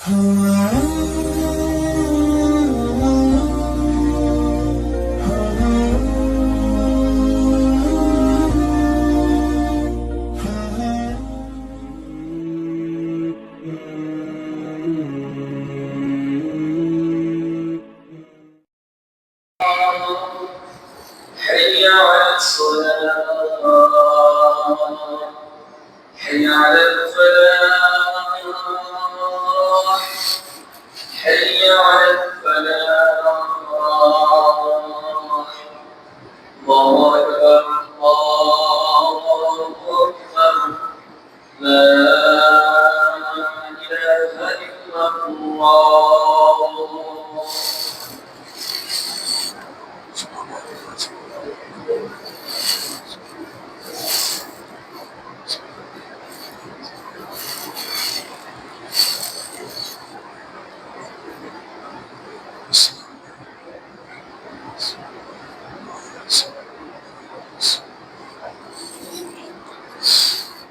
حي على الصلاة حي على الفلاح حي على الفلاح الله أكبر الله أكبر لا إله إلا الله.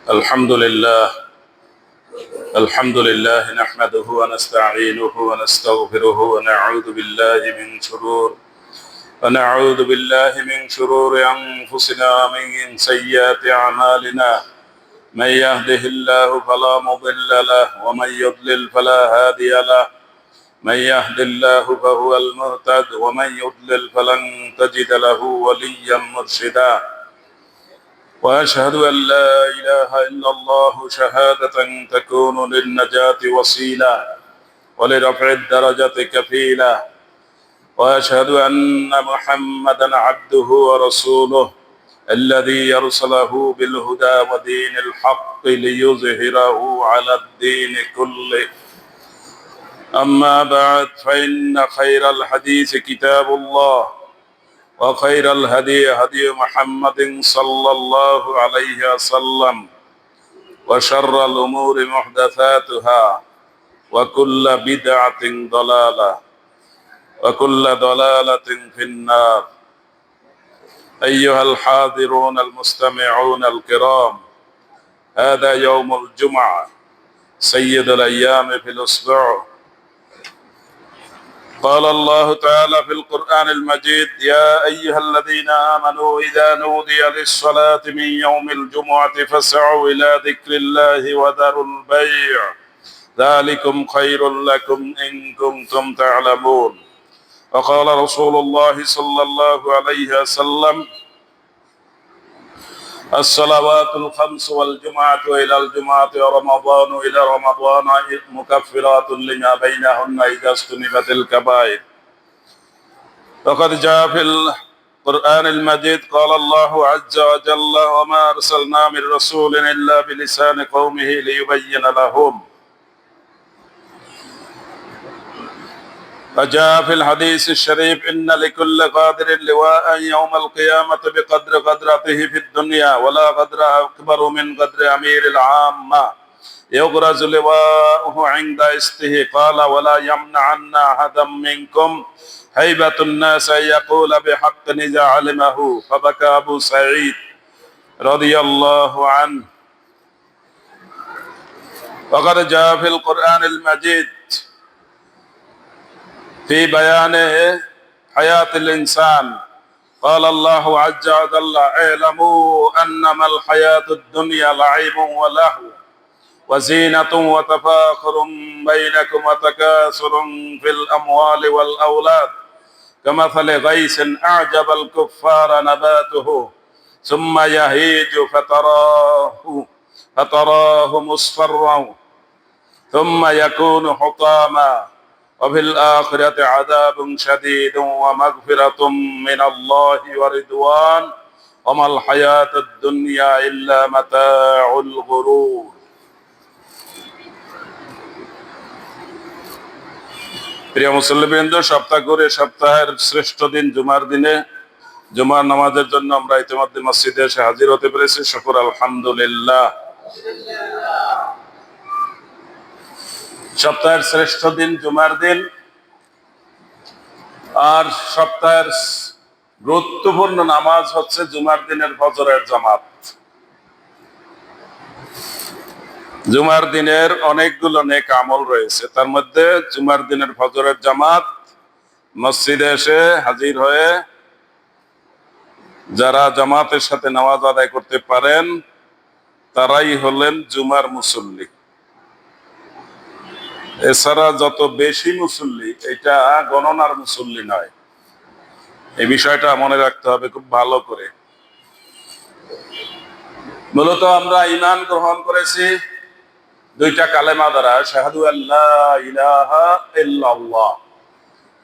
الحمد لله نحمده ونستعينه ونستغفره ونعوذ بالله من شرور أنفسنا ومن سيئات أعمالنا من يهده الله فلا مضل له ومن يضلل فلا هادي له من يهد الله فهو المهتد ومن يضلل فلن تجد له وليا مرشدا وأشهد أن لا إله إلا الله شهادة تكون للنجاة وسيلة ولرفع الدرجة كفيلة وأشهد أن محمدا عبده ورسوله الذي يرسله بالهدى ودين الحق ليظهره على الدين كله. أما بعد فإن خير الحديث كتاب الله وخير الهدي هدي محمد صلى الله عليه وسلم وشر الأمور محدثاتها وكل بدعة ضلالة وكل ضلالة في النار. أيها الحاضرون المستمعون الكرام، هذا يوم الجمعة سيد الأيام في الأسبوع. قال الله تعالى في القرآن المجيد: يا أيها الذين آمنوا إذا نودي للصلاة من يوم الجمعة فاسعوا إلى ذكر الله وذروا البيع ذلكم خير لكم إن كنتم تعلمون. وقال رسول الله صلى الله عليه وسلم: الصلوات الخمس والجمعة إلى الجمعة ورمضان إلى رمضان مكفرات لما بينهن إذا اجتنبت الكبائر. وقد جاء في القرآن المجيد قال الله عز وجل: وما أرسلنا من رسول إلا بلسان قومه ليبين لهم. فجاء في الحديث الشريف: إن لكل قادر لواء يوم القيامة بقدر قدرته في الدنيا، ولا قدر أكبر من قدر أمير العامة يغرز لواءه عند استه. قال: ولا يمنعن أحدا منكم هيبة الناس أن يقول بحق إذا علمه. فبكى أبو سعيد رضي الله عنه. وقد جاء في القرآن المجيد في بيان حياة الإنسان قال الله عز وجل: اعلموا أنما الحياة الدنيا لعب ولهو وزينة وتفاخر بينكم وتكاثر في الأموال والأولاد كمثل غيث أعجب الكفار نباته ثم يهيج فتراه مصفرا ثم يكون حطاما وفي الآخرة عذاب شديد ومغفرة من الله ورضوان وما الحياة الدنيا إلا متاع الغرور. প্রিয় মুসল্লিবৃন্দ, সপ্তাহ করে সপ্তাহের শ্রেষ্ঠ দিন জুমার দিনে জুমার নামাজের জন্য আমরা ইতিমধ্যে মসজিদে এসে হাজির হতে পেরেছি। শুকর আলহামদুলিল্লাহ। সপ্তাহের শ্রেষ্ঠ দিন জুমার দিন, আর সপ্তাহের গুরুত্বপূর্ণ নামাজ হচ্ছে জুমার দিনের ফজরের জামাত। জুমার দিনের অনেকগুলো নেক আমল রয়েছে, তার মধ্যে জুমার দিনের ফজরের জামাত, মসজিদে এসে হাজির হয়ে যারা জামাতের সাথে নামাজ আদায় করতে পারেন তারাই হলেন জুমার মুসল্লি। এছাড়া যত বেশি মুসল্লি, এটা গণনার মুসল্লি নয়। এই বিষয়টা মনে রাখতে হবে খুব ভালো করে। মূলত আমরা ঈমান গ্রহণ করেছি দুইটা কালেমা দ্বারা, শাহাদু আল্লাহ ইলাহা ইল্লাল্লাহ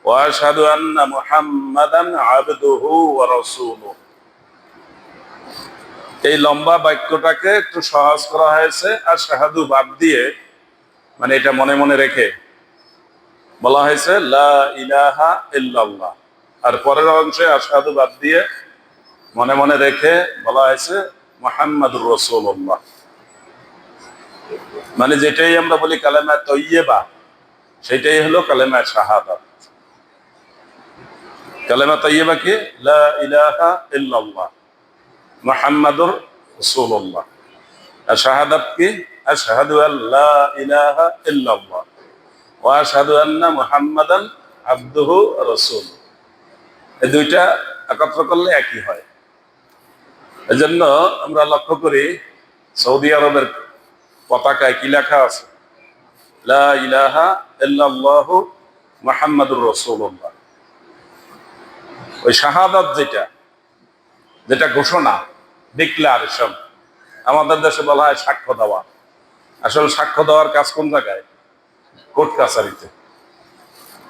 ওয়া আশহাদু আন্না মুহাম্মাদান আবদুহু ওয়া রাসূলুহু। এই লম্বা বাক্যটাকে একটু সহজ করা হয়েছে, আর শাহাদু বাদ দিয়ে, মানে এটা মনে মনে রেখে বলা হয়েছে লা ইলাহা ইল্লাল্লাহ, আর পরের অংশে আশহাদু বাদ দিয়ে মনে মনে রেখে বলা হয়েছে মুহাম্মাদুর রাসূলুল্লাহ। মানে যেটাই আমরা বলি কালেমা তৈয়্যিবা, সেটাই হলো কালেমা শাহাদাত। কালেমা তৈয়্যিবা কি? লা ইলাহা ইল্লাল্লাহ মুহাম্মাদুর রাসূলুল্লাহ। আর শাহাদাত কি? আশহাদু আল্লা ইলাহা ইল্লাল্লাহ ওয়া আশহাদু আন্না মুহাম্মাদান আবদুহু ওয়া রাসূলুহু। এই দুইটা একত্র করলে একই হয়। এজন্য আমরা লক্ষ্য করি সৌদি আরবের পতাকায় কি লেখা আছে? লা ইলাহা ইল্লাল্লাহু মুহাম্মাদুর রাসূলুল্লাহ। ওই শাহাদাত যেটা ঘোষণা, ডিক্লারেশন, আমাদের দেশে বলা হয় সাক্ষ্য দেওয়া। আসলে সাক্ষ্য দেওয়ার কাজ কোন জায়গায়? কোর্ট কাছারিতে।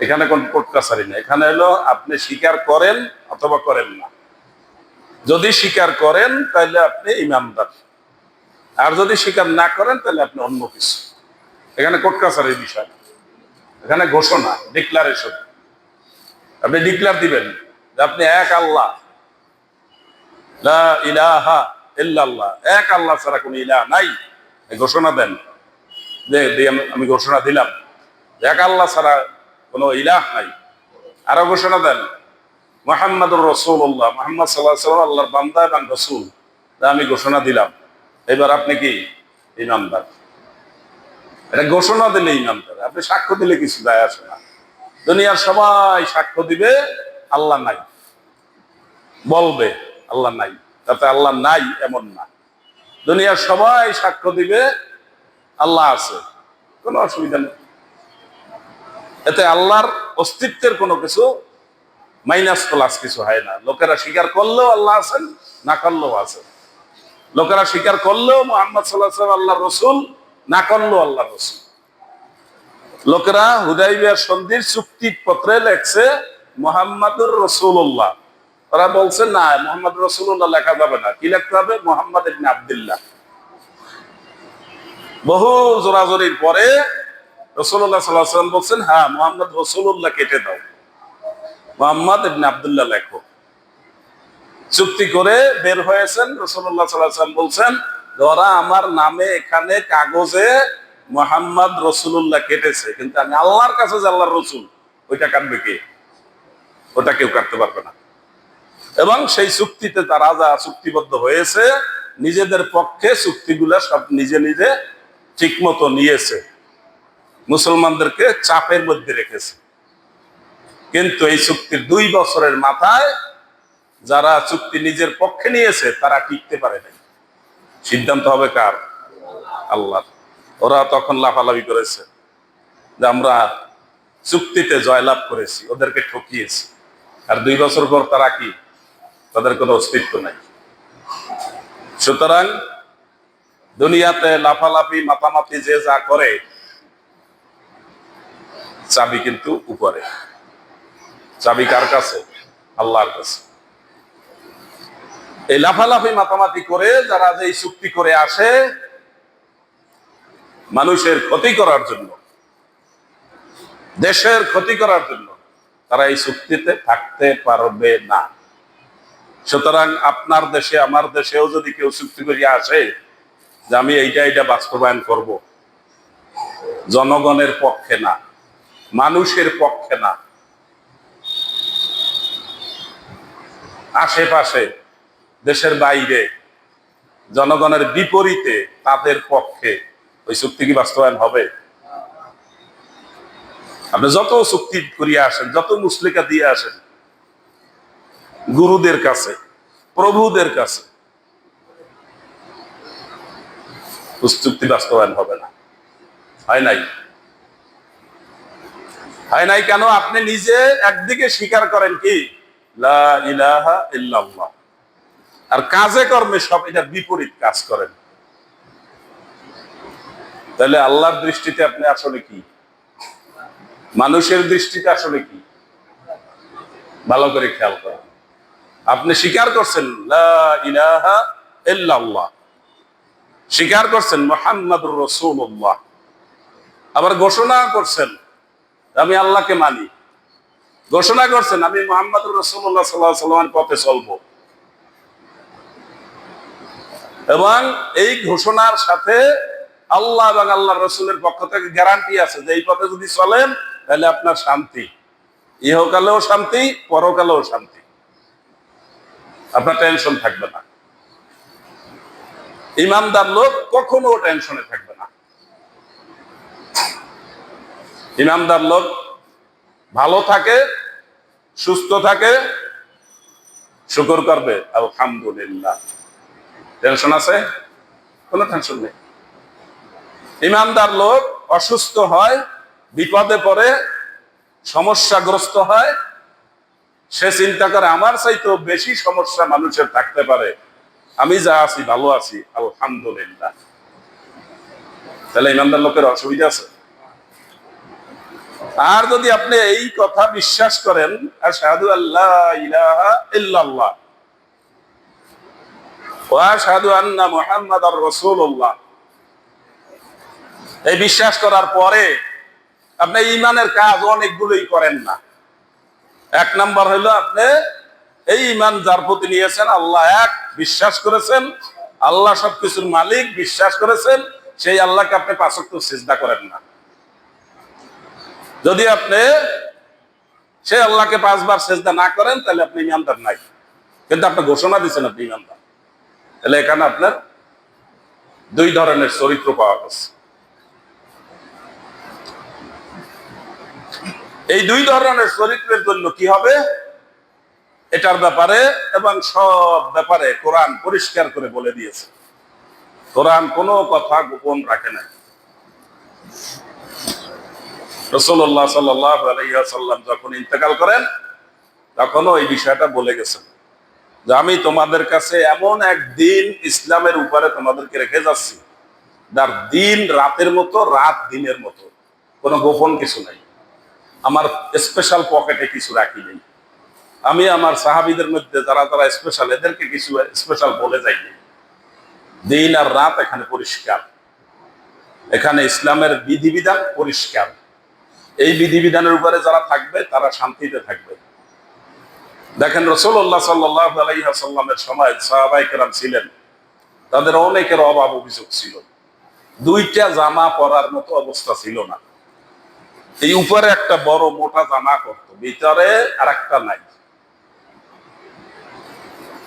এখানে কোন কোর্ট কাছারি না, এখানে হলো আপনি স্বীকার করেন অথবা করেন না। যদি স্বীকার করেন তাহলে আপনি ইমানদার, আর যদি স্বীকার না করেন তাহলে আপনি অন্য কিছু। এখানে কোর্ট কাছারির বিষয় না, এখানে ঘোষণা, ডিক্লারেশন। আপনি ডিক্লার দিবেন যে আপনি এক আল্লাহ, লা ইলাহা ইল্লাল্লাহ, এক আল্লাহ ছাড়া কোনো ইলাহ নাই। এই ঘোষণা দেন যে আমি ঘোষণা দিলাম এক আল্লাহ ছাড়া কোনো ইলাহ নাই। আরো ঘোষণা দেন মুহাম্মাদুর রাসূলুল্লাহ, মুহাম্মদ সাল্লাল্লাহু আলাইহি ওয়াসাল্লাম আল্লাহর বান্দা এবং রাসূল, আমি ঘোষণা দিলাম। এবার আপনি কি ইমানদার? এটা ঘোষণা দিলে ইমানদার। আপনি সাক্ষ্য দিলে কিছু যায় আসে না। দুনিয়ার সবাই সাক্ষ্য দিবে আল্লাহ নাই, বলবে আল্লাহ নাই, তাতে আল্লাহ নাই এমন না। দুনিয়ার সবাই সাক্ষ্য দিবে আল্লাহ আছে, কোনো অসুবিধা নেই। এতে আল্লাহর অস্তিত্বের কোনো কিছু মাইনাস প্লাস কিছু হয় না। লোকেরা স্বীকার করলেও আল্লাহ আছেন, না করলেও আছেন। লোকেরা স্বীকার করলেও মুহাম্মদ সাল্লাল্লাহু আলাইহি ওয়াসাল্লাম আল্লাহর রাসূল, না করলেও আল্লাহর রাসূল। লোকেরা হুদাইবিয়া সন্ধির চুক্তি পত্রে লেখছে মুহাম্মাদুর রাসূলুল্লাহ, ওরা বলছে না, মুহাম্মদ রাসূলুল্লাহ লেখা যাবে না। কি লিখতে হবে? মুহাম্মদ ইবনে আব্দুল্লাহ। বহু জোরাজোরির পরে রাসূলুল্লাহ সাল্লাল্লাহু আলাইহি ওয়াসাল্লাম বলছেন, হ্যাঁ মুহাম্মদ রাসূলুল্লাহ কেটে দাও, মুহাম্মদ ইবনে আব্দুল্লাহ লেখো। চুক্তি করে বের হয়েছেন। রাসূলুল্লাহ সাল্লাল্লাহু আলাইহি ওয়াসাল্লাম বলছেন, ওরা আমার নামে এখানে কাগজে মুহাম্মদ রাসূলুল্লাহ কেটেছে, কিন্তু আমি আল্লাহর কাছে যে আল্লাহর রাসূল, ওইটা কাটবে কে? ওটা কেউ কাটতে পারবে না। এবং সেই চুক্তিতে তারা যা চুক্তিবদ্ধ হয়েছে, নিজেদের পক্ষে চুক্তিগুলা সব নিজে নিজে ঠিক মতো নিয়েছে, মুসলমানদেরকে চাপের মধ্যে রেখেছে। কিন্তু এই চুক্তির 2 বছরের মাথায় যারা চুক্তি নিজের পক্ষে নিয়েছে তারা টিকতে পারে নাই। সিদ্ধান্ত হবে কার? আল্লাহ। ওরা তখন লাফালাফি করেছে যে আমরা চুক্তিতে জয়লাভ করেছি, ওদেরকে ঠকিয়েছি। আর 2 বছর পর তারা কি? তাদের কোনো অস্তিত্ব নাই। সুতরাং দুনিয়াতে লাফালাফি মাতামাতি যে যা করে, চাবি কিন্তু উপরে। চাবি কার কাছে? আল্লাহর কাছে। এই লাফালাফি মাতামাতি করে যারা যে চুক্তি করে আসে মানুষের ক্ষতি করার জন্য, দেশের ক্ষতি করার জন্য, তারা এই চুক্তিতে থাকতে পারবে না। সুতরাং আপনার দেশে আমার দেশেও যদি কেউ চুক্তি করিয়া আসে যে আমি এইটা বাস্তবায়ন করব, জনগণের পক্ষে না, মানুষের পক্ষে না, আশেপাশে দেশের বাইরে জনগণের বিপরীতে তাদের পক্ষে ওই চুক্তি কি বাস্তবায়ন হবে? আপনি যত চুক্তি করিয়ে আসেন, যত মুসলিকা দিয়ে আসেন গুরুদের কাছে, প্রভুদের কাছে, চুক্তি বাস্তবায়ন হবে না। হয় নাই? হয় নাই কেন? আপনি নিজে একদিকে স্বীকার করেন কি লা ইলাহা ইল্লাল্লাহ, আর কাজে কর্মে সব এটা বিপরীত কাজ করেন। তাহলে আল্লাহর দৃষ্টিতে আপনি আসলে কি, মানুষের দৃষ্টিতে আসলে কি? ভালো করে খেয়াল করেন। আপনি স্বীকার করছেন লা ইলাহা ইল্লাল্লাহ, স্বীকার করছেন মুহাম্মাদুর রাসূলুল্লাহ, আবার ঘোষণা করছেন আমি আল্লাহকে মানি, ঘোষণা করছেন আমি মুহাম্মাদুর রাসূলুল্লাহ সাল্লাল্লাহু আলাইহি ওয়াসাল্লামের পথে চলবো, এবং এই ঘোষণার সাথে আল্লাহ এবং আল্লাহর রাসূলের পক্ষ থেকে গ্যারান্টি আছে যে এই পথে যদি চলেন তাহলে আপনার শান্তি, ইহকালেও শান্তি, পরকালেও শান্তি, আপনার টেনশন থাকবে না। ইমানদার লোক কখনো টেনশনে থাকবে না। ইমানদার লোক ভালো থাকে, সুস্থ থাকে, শুকর করবে আলহামদুলিল্লাহ। টেনশন আছে? কোনো টেনশন নেই। ইমানদার লোক অসুস্থ হয়, বিপদে পড়ে, সমস্যাগ্রস্ত হয়, সে চিন্তা করে আমার চাইতেও বেশি সমস্যা মানুষের থাকতে পারে, আমি যা আছি ভালো আছি আলহামদুলিল্লাহ। তাহলে ইমানদার লোকের অসুবিধা আছে? আর যদি আপনি এই কথা বিশ্বাস করেন আশহাদু আল্লা ইলাহা ইল্লাল্লাহ ওয়া আশহাদু আন্না মুহাম্মাদার রাসূলুল্লাহ, এই বিশ্বাস করার পরে আপনি ঈমানের কাজ অনেকগুলোই করেন না। এক নাম্বার হলো আপনি এই ঈমান যার প্রতি নিয়েছেন, আল্লাহ এক, বিশ্বাস করেছেন, আল্লাহ সবকিছুর মালিক, বিশ্বাস করেছেন, সেই আল্লাহকে আপনি 5 ওয়াক্ত সিজদা করেন না। যদি আপনি সেই আল্লাহকে 5 বার সিজদা না করেন তাহলে আপনি ঈমানদার নাই, কিন্তু আপনি ঘোষণা দিচ্ছেন আপনি ঈমানদার। তাহলে এখানে আপনার দুই ধরনের চরিত্র পাওয়া গেছে। এই দুই ধরনের চরিত্রের জন্য কি হবে এটার ব্যাপারে এবং সব ব্যাপারে কোরআন পরিষ্কার করে বলে দিয়েছে। কোরআন কোনো কথা গোপন রাখে না। রাসূলুল্লাহ সাল্লাল্লাহু আলাইহি ওয়াসাল্লাম যখন ইন্তেকাল করেন তখনও এই বিষয়টা বলে গেছেন যে আমি তোমাদের কাছে এমন এক দিন ইসলামের উপরে তোমাদেরকে রেখে যাচ্ছি যার দিন রাতের মতো, রাত দিনের মতো, কোনো গোপন কিছু নাই। আমার স্পেশাল পকেটে কিছু রাখি নেই। আমি আমার সাহাবীদের মধ্যে যারা যারা স্পেশাল, এদেরকে কিছু স্পেশাল বলে যাইনি। দিন আর রাত এখানে পরিষ্কার, এখানে ইসলামের বিধিবিধান পরিষ্কার। এই বিধিবিধানের উপরে যারা থাকবে তারা শান্তিতে থাকবে। দেখেন রাসূলুল্লাহ সাল্লাল্লাহু আলাইহি ওয়াসাল্লামের সময় সাহাবায়ে কেরাম ছিলেন, তাদের অনেকের অভাব অভিযোগ ছিল, দুইটা জামা পরার মতো অবস্থা ছিল না। এই উপরে একটা বড় মোটা জামা করত, ভিতরে আর একটা নাই।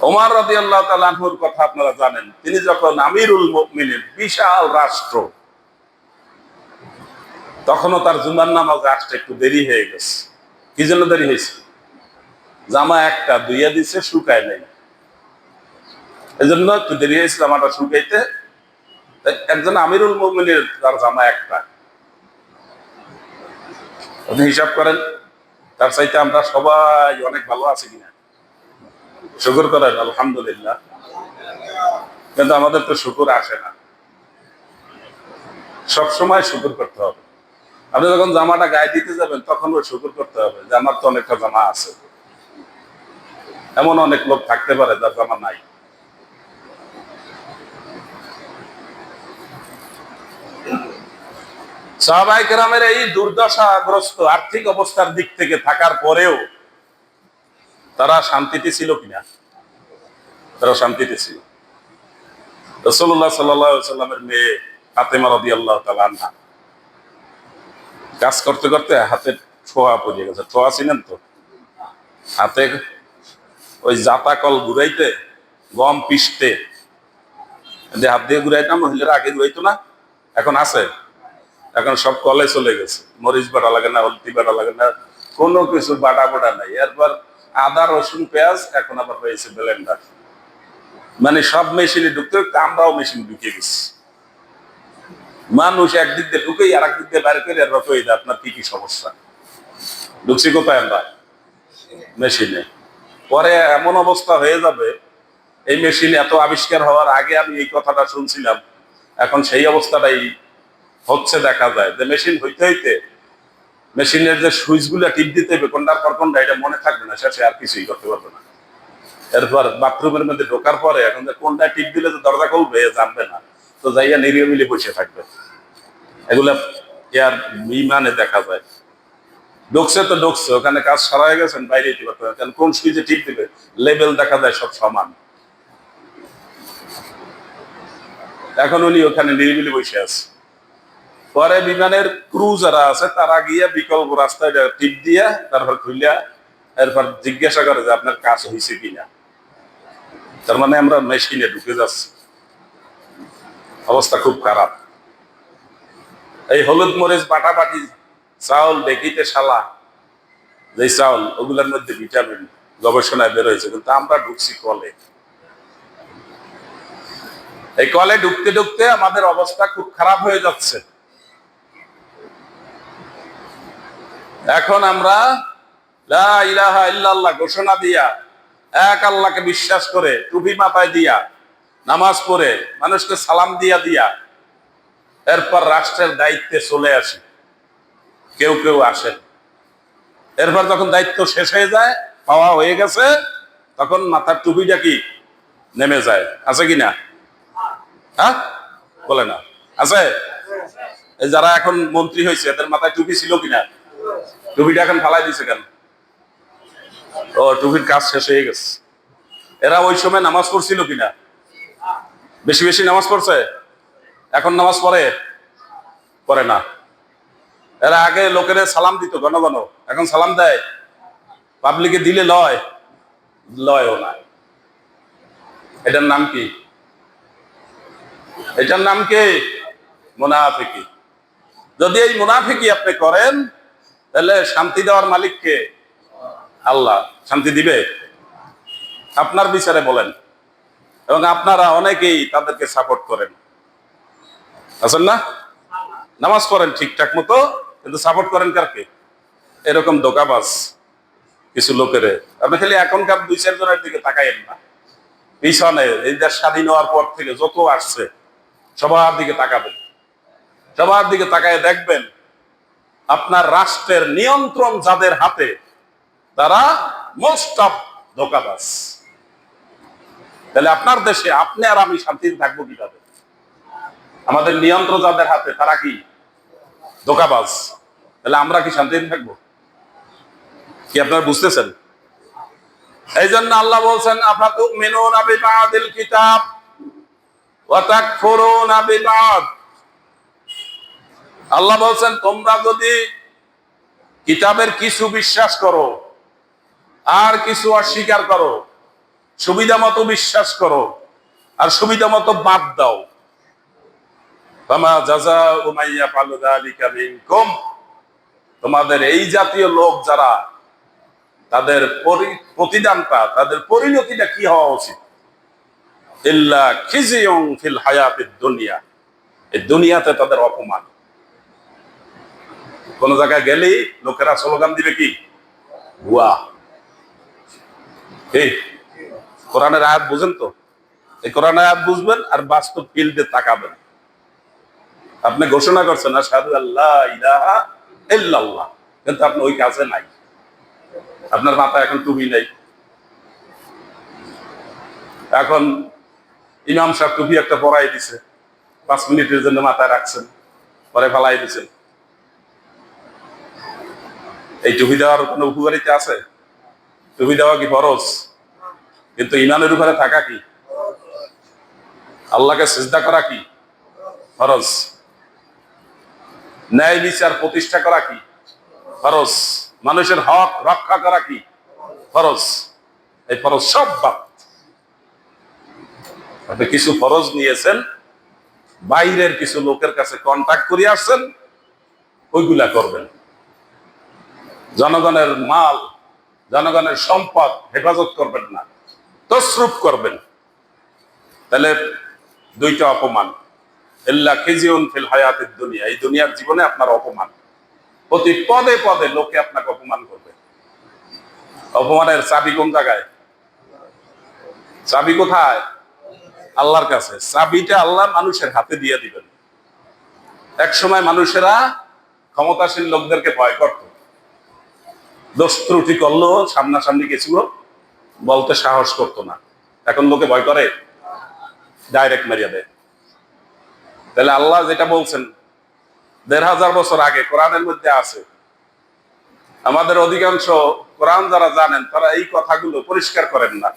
ওমর রাদিয়াল্লাহু তাআলা আনহুর কথা আপনারা জানেন, তিনি যখন আমিরুল মুমিনিন, বিশাল রাষ্ট্র, তখনও তার জুমার নামাজে আসতে একটু দেরি হয়ে গেছে। কি জন্য দেরি হয়েছে? জামা একটা ধুইয়া দিছে, শুকায় নাই, এই জন্য একটু দেরি হয়েছে জামাটা শুকাইতে। একজন আমিরুল মুমিনিন, তার জামা একটা, আপনি হিসাব করেন তার চাইতে আমরা সবাই অনেক ভালো আছি কিনা? শুকর করেন আলহামদুলিল্লাহ। কিন্তু আমাদের তো শুকর আসে না। সবসময় শুকর করতে হবে। আপনি যখন জামাটা গায়ে দিতে যাবেন তখন ওই শুকর করতে হবে যে আমার তো অনেকটা জামা আছে। এমন অনেক লোক থাকতে পারে যার জামা নাই। সাহাবায়ে কেরামের এই দুর্দশাগ্রস্ত আর্থিক অবস্থার দিক থেকে থাকার পরেও তারা শান্তিতে ছিল কিনা? তারা শান্তিতে ছিল। রাসূলুল্লাহ সাল্লাল্লাহু আলাইহি ওয়াসাল্লামের মেয়ে ফাতেমা রাদিয়াল্লাহু তাআলা আনহা কাজ করতে করতে হাতে ছোঁয়া পড়ে গেছে। ছোঁয়া ছিলেন তো? হাতে ওই জাতা কল ঘুরাইতে, গম পিষতে, হাত দিয়ে ঘুরাইতাম, মহিলারা আগে ঘুরাইতো না, এখন আছে? এখন সব কলে চলে গেছে, মরিচ বাটা লাগে না, হলদি বাটা লাগে না, কোনো কিছু বাটা বাটা নাই। এরপর আদা রসুন পেঁয়াজ, এখন আবার হয়েছে ব্লেন্ডার। মানে সব মেশিনে ঢুকতে ঢুকতে আমরাও মেশিন ঢুকে গেছি। মানুষ একদিক দিয়ে ঢুকেই আর একদিক দিয়ে বাইরে করে এরপর কই দেয় আপনার কি কি সমস্যা। ঢুকছি কোথায় আমরা? মেশিনে। পরে এমন অবস্থা হয়ে যাবে, এই মেশিন এত আবিষ্কার হওয়ার আগে আমি এই কথাটা শুনছিলাম, এখন সেই অবস্থাটাই হচ্ছে। দেখা যায় যে মেশিন হইতে হইতে মেশিনের যে সুইচ গুলা টিপ দিতে হবে কোনটার পর কোনটা, এটা মনে থাকবে না, শেষে আর কিছুই করতে পারবে না। এরপর বাথরুমের মধ্যে ঢোকার পরে এখন যে কোনটা টিপ দিলে যে দরজা খুলবে জানবে না, তো যাইয়া নিরিবিলি বসে থাকবে। এগুলা আর বিমানে দেখা যায়। ঢুকছে তো ঢুকছে, ওখানে কাজ সারা হয়ে গেছেন, বাইরে যেতে পারবে না, কারণ কোন সুইচে টিপ দিবে লেবেল দেখা যায় সব সমান। এখন উনি ওখানে নিরিবিলি বসে আছে। পরে বিমানের ক্রু যারা আছে তারা গিয়ে বিকল্প রাস্তায় টিপ দিয়ে তারপর খুলিয়া এরপর জিজ্ঞাসা করে যে আপনার কাজ হয়েছে কিনা। তার মানে আমরা মেশিনে ঢুকে যাচ্ছি। অবস্থা খুব খারাপ। এই হলুদ মরিচ বাটাবাটি চাউল দেখিতে শালা, যে চাউল, ওগুলোর মধ্যে ভিটামিন গবেষণায় বের হয়েছে, কিন্তু আমরা ঢুকছি কলে। এই কলে ঢুকতে ঢুকতে আমাদের অবস্থা খুব খারাপ হয়ে যাচ্ছে। এখন আমরা লা ইলাহা ইল্লাল্লাহ ঘোষণা দিয়া, এক আল্লাহকে বিশ্বাস করে, টুপি মাথায় দিয়া, নামাজ পড়ে, মানুষকে সালাম দিয়া দিয়া এরপর রাষ্ট্রের দায়িত্বে চলে আসি। কেউ কেউ আসেন, এরপর যখন দায়িত্ব শেষ হয়ে যায়, পাওয়া হয়ে গেছে, তখন মাথার টুপিটা কি নেমে যায়। আছে কিনা? হ্যাঁ বলে না? আছে? এই যারা এখন মন্ত্রী হয়েছে এদের মাথায় টুপি ছিল কিনা? টুপিটা এখন ফালাই দিছে কেন? ও, টুপির কাজ শেষ হয়ে গেছে। এরা ওই সময় নামাজ পড়ছিল কিনা? বেশি বেশি নামাজ পড়ছে? এখন নামাজ পড়ে না। এরা আগে লোকের সালাম দিত ঘন ঘন, এখন সালাম দেয়? পাবলিকে দিলে লয়ও না। এটার নাম কি? এটার নাম কি? মুনাফিকি। যদি এই মুনাফিকি আপনি করেন, তাহলে শান্তি দেওয়ার মালিক কে? আল্লাহ। শান্তি দিবে? আপনার বিচারে বলেন। এবং আপনারা অনেকেই তাদেরকে সাপোর্ট করেন, আছেন না? নামাজ পড়েন ঠিকঠাক মতো, কিন্তু সাপোর্ট করেন কারকে? এরকম ধোঁকাবাজ কিছু লোকের। আপনি খালি এখনকার 2-4 জনের দিকে তাকাইয়েন না, পিছনে এই দেশ স্বাধীন হওয়ার পর থেকে যত আসছে সবার দিকে তাকাবেন। সবার দিকে তাকায় দেখবেন আপনার রাষ্ট্রের নিয়ন্ত্রণ যাদের হাতে, তারা মোস্ট অফ ধোঁকাবাজ। তাহলে আপনার দেশে আপনি আর আমি শান্তিতে থাকবো কিভাবে? আমাদের নিয়ন্ত্রণ যাদের হাতে তারা কি ধোঁকাবাজ, তাহলে আমরা কি শান্তিতে থাকবো? কি আপনারা বুঝতেছেন? এই জন্য আল্লাহ বলছেন আফাতুমিনুনা বিবাদিল কিতাব ওয়া তাকফুরুনা বিবাদ। আল্লাহ বলছেন তোমরা যদি কিতাবের কিছু বিশ্বাস করো আর কিছু অস্বীকার করো, সুবিধা মতো বিশ্বাস করো আর সুবিধা মতো বাদ দাও, ফামা জাযাউ মান ইয়াফআলু যালিকা মিনকুম, তোমাদের এই জাতীয় লোক যারা, তাদের প্রতিদানটা, তাদের পরিণতিটা কি হওয়া উচিত? ইল্লা খিজিয়ুন ফিল হায়াতিদ দুনিয়া, এই দুনিয়াতে তাদের অপমান। কোন জায়গায় গেলেই লোকেরা স্লোগান দিবে কি? ভুয়া। এই কোরআনের আয়াত বুঝেন তো? এই কোরআনের আয়াত বুঝবেন আর বাস্তব ফিল্ডে তাকাবেন। আপনি ঘোষণা করছেন আশহাদু আল্লা ইলাহা ইল্লাল্লাহ, কিন্তু আপনি ওই কাজে নাই। আপনার মাথায় এখন টুপি নেই। এখন ইমাম সাহেব টুপি একটা পরাই দিছে, 5 মিনিটের জন্য মাথায় রাখছেন, পরে ফেলাই দিচ্ছেন। এই টুপি দেওয়ার কোনো উপকারিতা আছে? টুপি দেওয়া কি ফরজ? কিন্তু ইমানের উপরে থাকা কি? আল্লাহকে সিজদা করা কি ফরজ? ন্যায় বিচার প্রতিষ্ঠা করা কি ফরজ? মানুষের হক রক্ষা করা কি ফরজ? এই ফরজ সব বাদ। আপনি কিছু ফরজ নিয়েছেন, বাইরের কিছু লোকের কাছে কন্ট্যাক্ট করে আসছেন, ওইগুলা করবেন। জনগণের মাল, জনগণের সম্পদ হেফাজত করবেন না, তসরুপ করবেন। তাহলে দুইটা অপমান। ইল্লা খিজিউন ফিল হায়াতিদ দুনিয়া, এই দুনিয়ার জীবনে আপনার অপমান। প্রতি পদে পদে লোকে আপনাকে অপমান করবে। অপমানের চাবি কোন জায়গায়? চাবি কোথায়? আল্লাহর কাছে। চাবিটা আল্লাহ মানুষের হাতে দিয়ে দিবেন। এক সময় মানুষেরা ক্ষমতাসীন লোকদেরকে ভয় করত, দোষ ত্রুটি করলো সামনাসামনি কিছু বলতে সাহস করতো না। এখন লোকে ভয় করে, ডাইরেক্ট মারিয়া দেয়। তাহলে আল্লাহ যেটা বলছেন ১৫০০ বছর আগে কোরআনের মধ্যে আছে। আমাদের অধিকাংশ কোরআন যারা জানেন তারা এই কথাগুলো পরিষ্কার করেন না।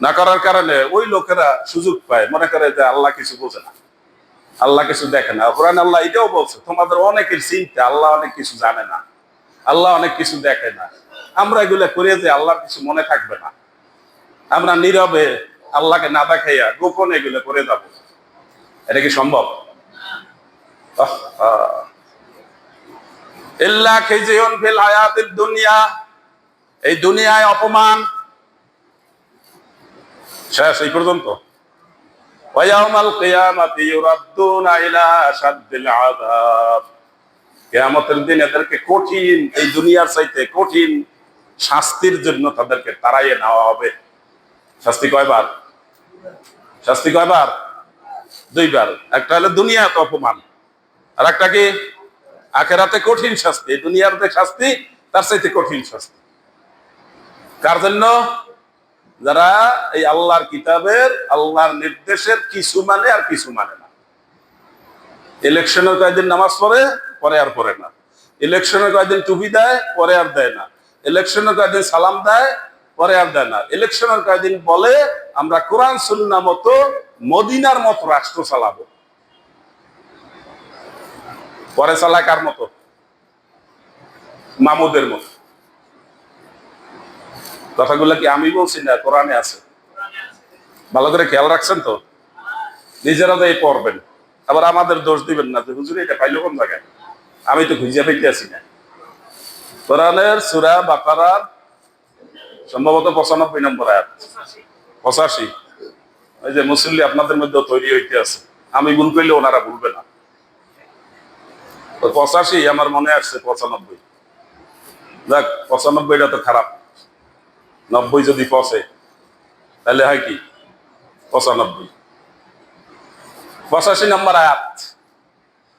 না করার কারণে ওই লোকেরা সুযোগ পায়, মনে করে যে আল্লাহ কিছু বোঝে না, আল্লাহ কিছু দেখে না। কোরআন আল্লাহ এটাও বলছে, তোমাদের অনেকের চিন্তা আল্লাহ অনেক কিছু জানে না, আল্লাহ অনেক কিছু দেখে না। আমরা এগুলো করে যে আল্লাহর কিছু মনে থাকবে না, আমরা নীরবে আল্লাহকে না দেখাইয়া গোপনে এগুলো করে যাব, এটা কি সম্ভব? ইল্লা খিজিউন ফিল হায়াতিদ দুনিয়া, এই দুনিয়ায় অপমান। শেষ এই পর্যন্ত। ওয়া ইয়াউমাল কিয়ামাতি ইউরাদ্দুনা ইলা আশাদ্দিল আযাব, কিয়ামতের দিন এদেরকে কঠিন, এই দুনিয়ার চাইতে কঠিন শাস্তির জন্য তাদেরকে তাড়াইয়ে নেওয়া হবে। শাস্তি কয়বার? শাস্তি কয়বার? দুইবার। একটা হলো দুনিয়াতে অপমান, আর একটা কি আখিরাতে কঠিন শাস্তি। দুনিয়ার যে শাস্তি তার চাইতে কঠিন শাস্তি। কার জন্য? যারা এই আল্লাহর কিতাবের, আল্লাহর নির্দেশের কিছু মানে আর কিছু মানে না। ইলেকশনের কয়েকদিন নামাজ পড়ে, পরে আর পড়ে না। ইলেকশনের কয়েকদিন টুপি দেয়, পরে আর দেয় না। ইলেকশনের কয়েকদিন সালাম দেয়, পরে আর দেয় না। ইলেকশনের কয়েকদিন বলে আমরা কোরআন সুন্নাহ মতো মদিনার মতো রাষ্ট্র চালাবো, পরে চালায় কার মতো? মামুদের মতো। কথাগুলো কি আমি বলছি না, কোরআনে আছে। ভালো করে খেয়াল রাখছেন তো? নিজেরা তো এই পড়বেন, আবার আমাদের দোষ দিবেন না যে হুজুর এটা পাইলো কোন জায়গায়, আমি তো খুঁজে পাইতে আছি না। কোরআনের সূরা বাকারার সম্ভবত ৯৫ নম্বর আয়াত, ৮৫। ওই যে মুসল্লি আপনাদের মধ্যে তৈরি হইতে আছে, আমি ভুল করলে ওনারা ভুলবে না। ৮৫ আমার মনে আসছে ৯৫। যাক, ৯৫টা তো খারাপ, ৯০ যদি পচে তাহলে হয় কি ৯৫। ৮৫ নম্বর আয়াত।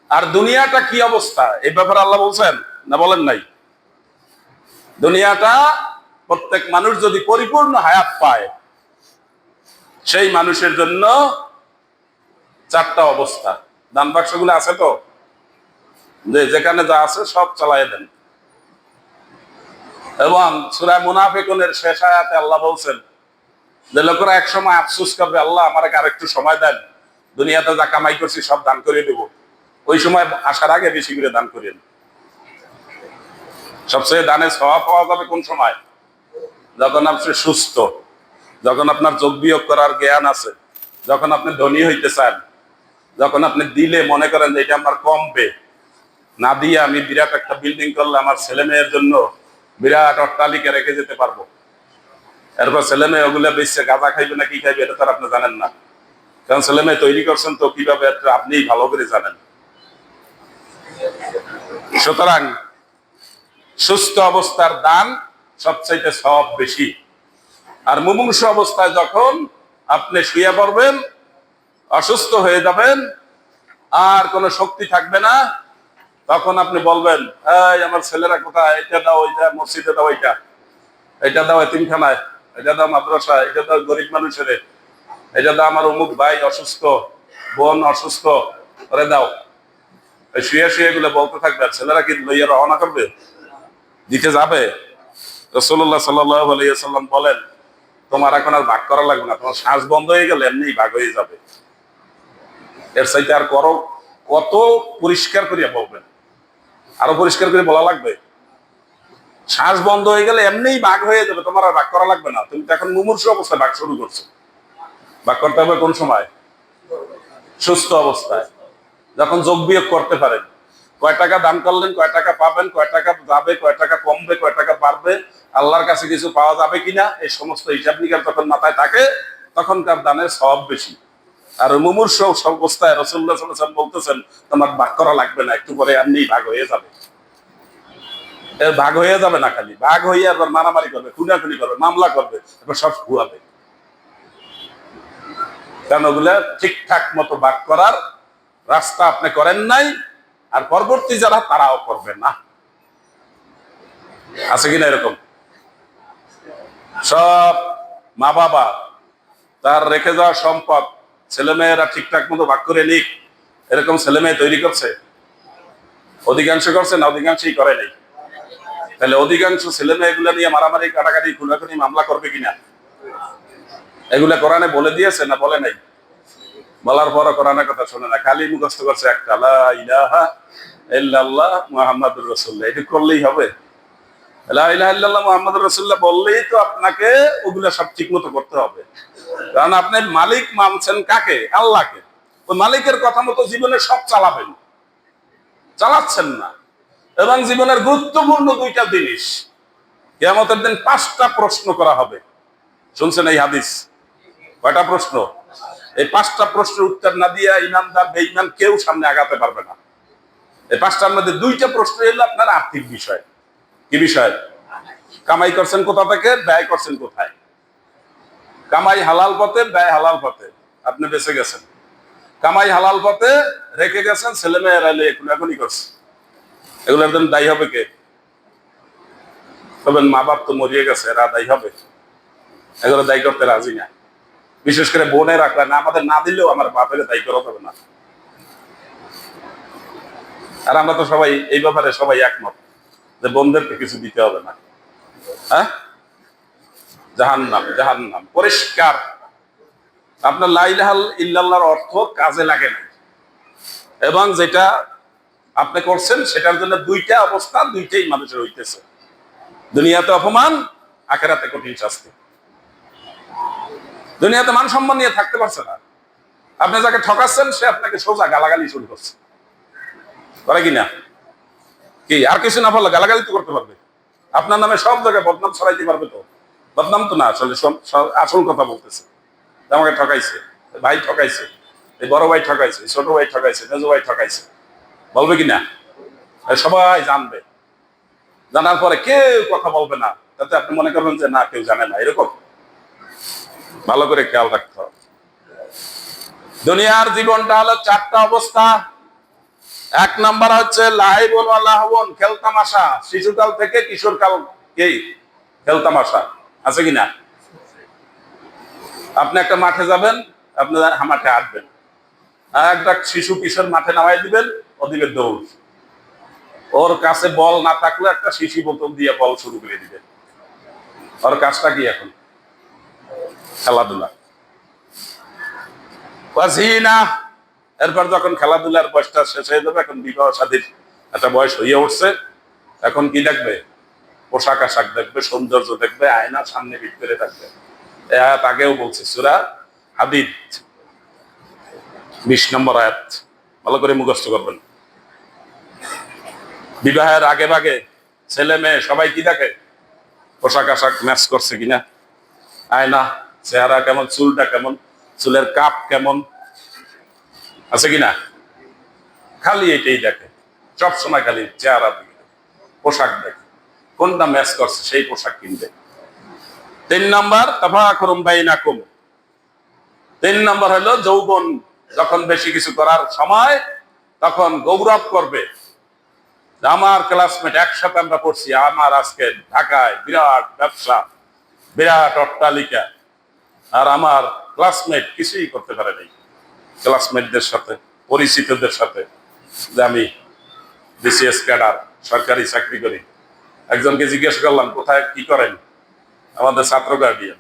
আর দুনিয়াটা কি অবস্থা এই ব্যাপারে আল্লাহ বলছেন না বলেন নাই? দুনিয়াটা প্রত্যেক মানুষ যদি পরিপূর্ণ হায়াত পায়, সেই মানুষের জন্য 4টা অবস্থা। দান বাক্সগুলো আছে তো, যে যেখানে যা আছে সব চালায় দেন। এবং সূরা মুনাফিকুনের শেষ আয়াতে আল্লাহ বলছেন যে লোকেরা একসময় আফসোস করবে, আল্লাহ আমার আরেকটু সময় দেন, দুনিয়াতে যা কামাই করছি সব দান করে দেব। ওই সময় আসার আগে বেশি করে দান করেন। সবচেয়ে দানে সওয়াব পাওয়া যাবে কোন সময়? যখন আপনি সুস্থ, যখন আপনার যোগ বিয়োগ করার জ্ঞান আছে, যখন আপনি ধনী হইতে চান, যখন আপনি দিলে মনে করেন যে এটা আমার কমবে, না দিয়ে আমি বিরাট একটা বিল্ডিং করলে আমার ছেলে মেয়ের জন্য বিরাট অট্টালিকা রেখে যেতে পারবো। এরপর ছেলে মেয়ে ওগুলা বেশি গাঁজা খাইবে না কি খাইবে এটা তো আপনি জানেন না, কারণ ছেলে মেয়ে তৈরি করছেন তো কিভাবে আপনি ভালো করে জানেন। সুতরাং সুস্থ অবস্থার দান সবচাইতে সওয়াব বেশি। আর মুমূর্ষু অবস্থায় যখন আপনি শুয়ে পড়বেন, অসুস্থ হয়ে যাবেন, আর কোনো শক্তি থাকবে না, তখন আপনি বলবেন এই আমার ছেলেরা কোথায়, এটা দাও, ওইটা মসজিদে দাও, এটা দাও এতিমখানায়, এটা দাও মাদ্রাসায়, এটা দাও গরিব মানুষের, এটা দাও আমার অমুক ভাই অসুস্থ, বোন অসুস্থ, করে দাও। শুয়ে শুয়ে এগুলো বলতে থাকবে, আর ছেলেরা কি লইয়া রওনা করবে, দিতে যাবে? রাসূলুল্লাহ সাল্লাল্লাহু আলাইহি ওয়াসাল্লাম বলেন তোমার এখন আর ভাগ করা লাগবে না, তোমার শ্বাস বন্ধ হয়ে গেলে এমনি ভাগ হয়ে যাবে। এর চাইতে আর কত পরিষ্কার করিয়া বলবেন? আরো পরিষ্কার করে বলা লাগবে? শ্বাস বন্ধ হয়ে গেলে এমনিই ভাগ হয়ে যাবে, তোমার আর ভাগ করা লাগবে না। তুমি তো এখন মুমূর্ষু অবস্থায় ভাগ শুরু করছো। ভাগ করতে হবে কোন সময়? সুস্থ অবস্থায় যখন যোগ বিয়োগ করতে পারেন, কয় টাকা দান করলেন, কয় টাকা পাবেন, কয় টাকা যাবে, কয় টাকা কমবে, কয় টাকা বাড়বে, আল্লাহর কাছে কিছু পাওয়া যাবে কিনা, এই সমস্ত হিসাব নিকাশ যখন মাথায় থাকে তখনকার দানের সওয়াব বেশি। আর মুমূর্ষ অবস্থায় রাসূলুল্লাহ সাল্লাল্লাহু আলাইহি ওয়াসাল্লাম বলতেছেন তোমার ভাগ করা লাগবে না, একটু পরে এমনি ভাগ হয়ে যাবে। এর ভাগ হয়ে যাবে না, খালি ভাগ হয়ে আবার মারামারি করবে, খুনাখুনি করবে, মামলা করবে, এবার সব ঘুরাবে। কারণ ওগুলা ঠিকঠাক মতো ভাগ করার রাস্তা আপনি করেন নাই, আর পরবর্তী যারা তারাও করবে না। আছে কিনা এরকম? সব মা বাবা তার রেখে যাওয়া সম্পদ ছেলেমেয়েরা ঠিকঠাক মতো ভাগ করে নিক, এরকম ছেলেমেয়ে তৈরি করছে? অধিকাংশ করছে না? অধিকাংশই করে নাই। তাহলে অধিকাংশ ছেলেমেয়ে এগুলা নিয়ে মারামারি, কাটাকাটি, খুনাখুনি, মামলা করবে কিনা? এগুলা কোরআনে বলে দিয়েছে না বলে নাই? বলার পরও কোরআনের কথা শোনে না, খালি মুখস্থ করছে একটা, লা ইলাহা ইল্লাল্লাহ মুহাম্মাদুর রাসূলুল্লাহ। এটা করলেই হবে? লা ইলাহা ইল্লাল্লাহ মুহাম্মাদুর রাসূলুল্লাহ বললেই তো আপনাকে ওগুলা সব ঠিক মতো করতে হবে। কারণ আপনি মালিক মানছেন কাকে? আল্লাহকে। ওই মালিকের কথা মতো জীবনে সব চালাবেন, চালাচ্ছেন না। এবং জীবনের গুরুত্বপূর্ণ দুইটা জিনিস, কিয়ামতের দিন 5টা প্রশ্ন করা হবে। শুনছেন এই হাদিস? কয়টা প্রশ্ন? এই 5টা প্রশ্নের উত্তর না দিয়ে ইমানদার বেঈমান কেউ সামনে আগাতে পারবে না। এই 5টার মধ্যে 2টা প্রশ্ন হলো আপনার আর্থিক বিষয়। কি বিষয়? কামাই করছেন কোথা থেকে, ব্যয় করছেন কোথায়? কামাই হালাল পথে, ব্যয় হালাল পথে, আপনি বেঁচে গেছেন। কামাই হালাল পথে রেখে গেছেন, ছেলে মেয়েরা এখনই করছে, এগুলোর জন্য দায়ী হবে কে? তবে মা বাপ তো মরিয়ে গেছে, এরা দায়ী হবে? এগুলো দায়ী করতে রাজি না। বিশেষ করে বোনের রাখলে না, আমাদের না দিলেও আমার বাপের দায়ী করা হবে না। আর আমরা তো সবাই এই ব্যাপারে সবাই একমত যে বোনদেরকে কিছু দিতে হবে না। হ্যাঁ, জাহান্নাম, জাহান্নাম পরিষ্কার। আপনার লা ইলাহা ইল্লাল্লাহর অর্থ কাজে লাগে না, এবং যেটা আপনি করছেন সেটার জন্য 2টা অবস্থা, 2টাই মানুষের হইতেছে। দুনিয়াতে অপমান, আখিরাতে কঠিন শাস্তি। দুনিয়াতে মান সম্মান নিয়ে থাকতে পারছে না, আপনি যাকে ঠকাচ্ছেন সে আপনাকে সোজা গালাগালি শুরু করছে, করে কিনা? কি আর কিছু না পারলে গালাগালি তো করতে পারবে, আপনার নামে সব জায়গায় বদনাম ছড়াইতে পারবে। তো বদনাম তো না, আসলে আসল কথা বলতেছে। আমাকে ঠকাইছে, ভাই ঠকাইছে, এই বড় ভাই ঠকাইছে, ছোট ভাই ঠকাইছে, মেজো ভাই ঠকাইছে, বলবে কিনা? সবাই জানবে। জানার পরে কেউ কথা বলবে না, তাতে আপনি মনে করবেন যে না, কেউ জানে না, এরকম। ভালো করে খেয়াল রাখতে হবে। দুনিয়ার জীবনটা হলো 4টা অবস্থা। 1 নাম্বার হচ্ছে লাহিবুন ওয়া লাহবুন, খেলতামাশা। শিশুকাল থেকে কিশোরকাল এই খেলতামাশা, আছে কিনা? আপনি একটা মাঠে যাবেন, আপনি মাঠে হাঁটবেন, আর একটা শিশু কিশোর মাঠে নামাই দিবেন, ওদিকে দৌড়। ওর কাছে বল না থাকলে একটা শিশি বোতল দিয়ে বল শুরু করে দিবে। ওর কাজটা কি এখন? খেলাধুলা। এরপর যখন খেলাধুলার বয়সটা শেষ হয়ে যাবে, এখন বিবাহ শাদীর একটা বয়স হয়ে উঠছে, এখন কি দেখবে? পোশাক আশাক দেখবে, সৌন্দর্য দেখবে, আয়না সামনে পিঠ করে থাকবে। আয়াত আগেও বলছে, সূরা হাদীদ 20 নম্বর আয়াত, ভালো করে মুখস্থ করবেন। বিবাহের আগে ভাগে ছেলে মেয়ে সবাই কি দেখে? পোশাক আশাক ম্যাচ করছে কিনা, আয়না, চেহারা কেমন, চুলটা কেমন, চুলের কাপ কেমন, আছে কিনা? খালি এটাই দেখে সবসময়, খালি চেহারা দিকে, পোশাক দেখে, কোনটা ম্যাচ করছে সেই পোশাক কিনবে। 3 নাম্বার তাফাকুরুম বাইনাকুম। 3 নাম্বার হলো যৌবন যখন বেশি কিছু করার সময়, তখন গৌরব করবে। আমার ক্লাসমেট একসাথে আমরা পড়ছি, আমার আজকে ঢাকায় বিরাট ব্যবসা, বিরাট অট্টালিকা, আর আমার ক্লাসমেট কিছুই করতে পারে নাই। ক্লাসমেটদের সাথে, পরিচিতদের সাথে, যে আমি বিসিএস ক্যাডার, সরকারি চাকরি করি। একজনকে জিজ্ঞেস করলাম কোথায় কি করেন, আমাদের ছাত্র গার্ডিয়ান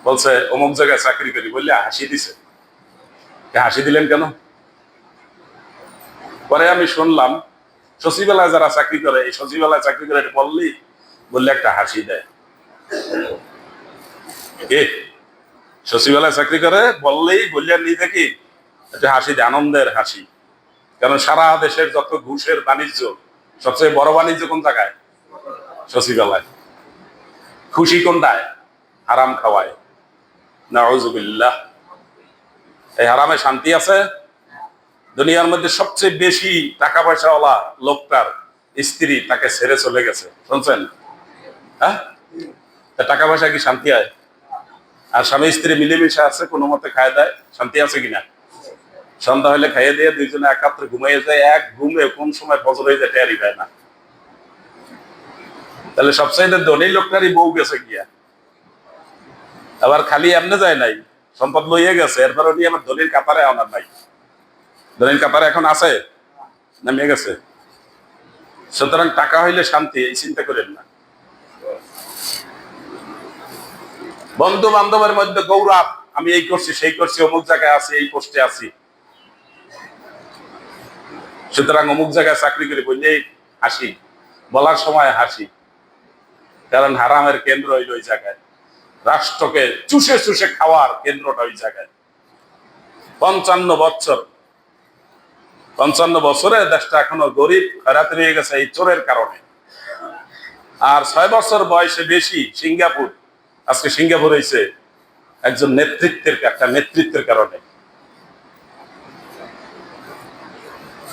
বলছে অমুক জায়গায় চাকরি করি, বললে হাসি দিছে। হাসি দিলেন কেন? পরে আমি শুনলাম সচিবালয়ে যারা চাকরি করে, এই সচিবালয়ে চাকরি করে বললি, বললে একটা হাসি দেয়। কে সচিবালয়ে চাকরি করে বললেই, বললেন নিজে কি এটা হাসি আনন্দের হাসি। কারণ সারা দেশের যত ঘুষের বাণিজ্য, সবচেয়ে বড় বাণিজ্য কোন জায়গায়? সচিবালয়। খুশি কোনটায়? হারাম খাওয়ায়। নাউযুবিল্লাহ। এই হারামে শান্তি আছে? দুনিয়ার মধ্যে সবচেয়ে বেশি টাকা পয়সাওয়ালা লোকটার স্ত্রী তাকে ছেড়ে চলে গেছে, শুনছেন? হ্যাঁ, টাকা পয়সা কি শান্তি হয়? আর স্বামী স্ত্রী মিলেমিশে আছে, কোনো মতে খায় দেয়, শান্তি আছে কিনা? সন্ধ্যা হলে খাইয়ে দিয়ে দুইজনে একাত্রে ঘুমাইয়ে যায়, এক ঘুমে কোন সময় ফজর হয়ে যায় টেরই পায় না। তাহলে সবচাইতে ধনী লোকটারই বউ গেছে গিয়া। আবার খালি এমনি যায় নাই, সম্পদ লইয়ে গেছে, এরপর উনি আমার ধনীর কাতারে আনার নাই। ধনীর কাতারে এখন আছে, নামিয়ে গেছে। সুতরাং টাকা হইলে শান্তি, এই চিন্তা করেন না। বন্ধু বান্ধবের মধ্যে গৌরব, আমি এই করছি সেই করছি, অমুক জায়গায় আছি, এই পোস্টে আছি, সুতরাং অমুক জায়গায় চাকরি করে বললেই হাসি, বলার সময় হাসি। কারণ হারামের কেন্দ্র হইল ওই জায়গায়, রাষ্ট্রকে চুষে চুষে খাওয়ার কেন্দ্রটা ওই জায়গায়। 55 বছরে দেশটা এখনো গরিব খয়রাত হয়ে গেছে এই চোরের কারণে। আর 6 বছর বয়সে বেশি সিঙ্গাপুর, আজকে সিঙ্গাপুর হয়েছে একজন নেতৃত্বের কারণে।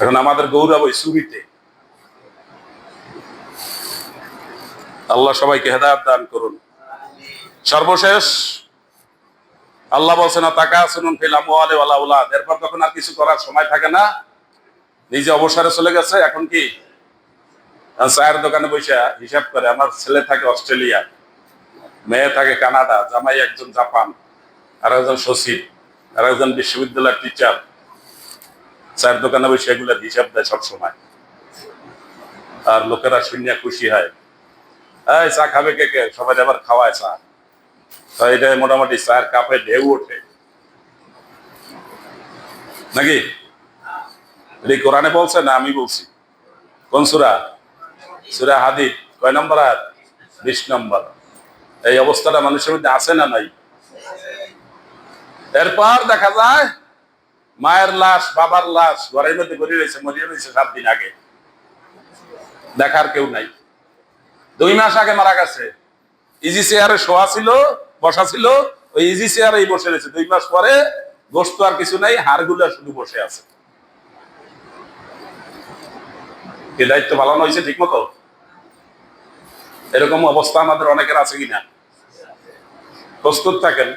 এখন আমাদের গৌরব ওই চুরিতে। আল্লাহ সবাইকে হেদায়েত দান করুন। সর্বশেষ আল্লাহ বলছেন তাকাসুরুন ফিল আমওয়ালি ওয়াল আওলাদ। এরপর তখন আর কিছু করার সময় থাকে না, নিজে অবসরে চলে গেছে। এখন কি চায়ের দোকানে বসে হিসাব করে, আমার ছেলে থাকে অস্ট্রেলিয়া, মেয়ে থাকে কানাডা, জামাই একজন জাপান, আর একজন সচিব, আর একজন বিশ্ববিদ্যালয়ের টিচার। চায়ের দোকানে বসে এগুলোর হিসাব দেয় সবসময়, আর লোকেরা শুনিয়া খুশি হয়। এই চা খাবে কে কে? সবাই আবার খাওয়ায় চা। তো এটা মোটামুটি চায়ের কাপে ঢেউ ওঠে নাকি? এটা কোরআনে বলছে না আমি বলছি? কোন সূরা? সূরা হাদীদ কয় নম্বর আয়াত? 20 নম্বর। এই অবস্থাটা মানুষের মধ্যে আছে না নাই? এরপর দেখা যায় মায়ের লাশ, বাবার লাশ ঘরের মধ্যে গড়িয়ে রয়েছে, মরিয়ে রয়েছে 7 দিন আগে, দেখার কেউ নাই। 2 মাস আগে মারা গেছে, ইজি চেয়ারে শোয়া ছিল, বসা ছিল, ওই ইজি চেয়ারেই বসে রয়েছে। 2 মাস পরে গোশত আর কিছু নাই, হাড়গুলো শুধু বসে আছে। কি দায়িত্ব পালন হয়েছে ঠিক মতো? এরকম অবস্থা আমাদের অনেকের আছে কিনা? প্রস্তুত থাকেন,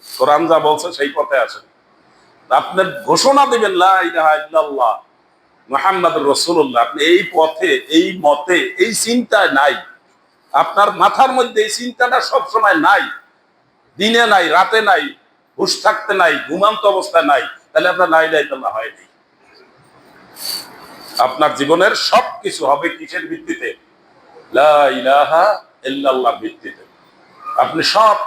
কোরআন যা বলছে সেই পথে আছেন। আপনি ঘোষণা দিবেন লা ইলাহা ইল্লাল্লাহ মুহাম্মাদুর রাসূলুল্লাহ। আপনি এই পথে, এই মতে, এই চিন্তায় নাই, আপনার মাথার মধ্যে এই চিন্তাটা সব সময় নাই, দিনে নাই, রাতে নাই, হুঁশ থাকতে নাই, ঘুমান্ত অবস্থায় নাই, তাহলে আপনার লা ইলাহা ইল্লাল্লাহ হয়নি। আপনার জীবনের সবকিছু হবে কিসের ভিত্তিতে? লা ইলাহা ইল্লাল্লাহর ভিত্তিতে। আপনি সব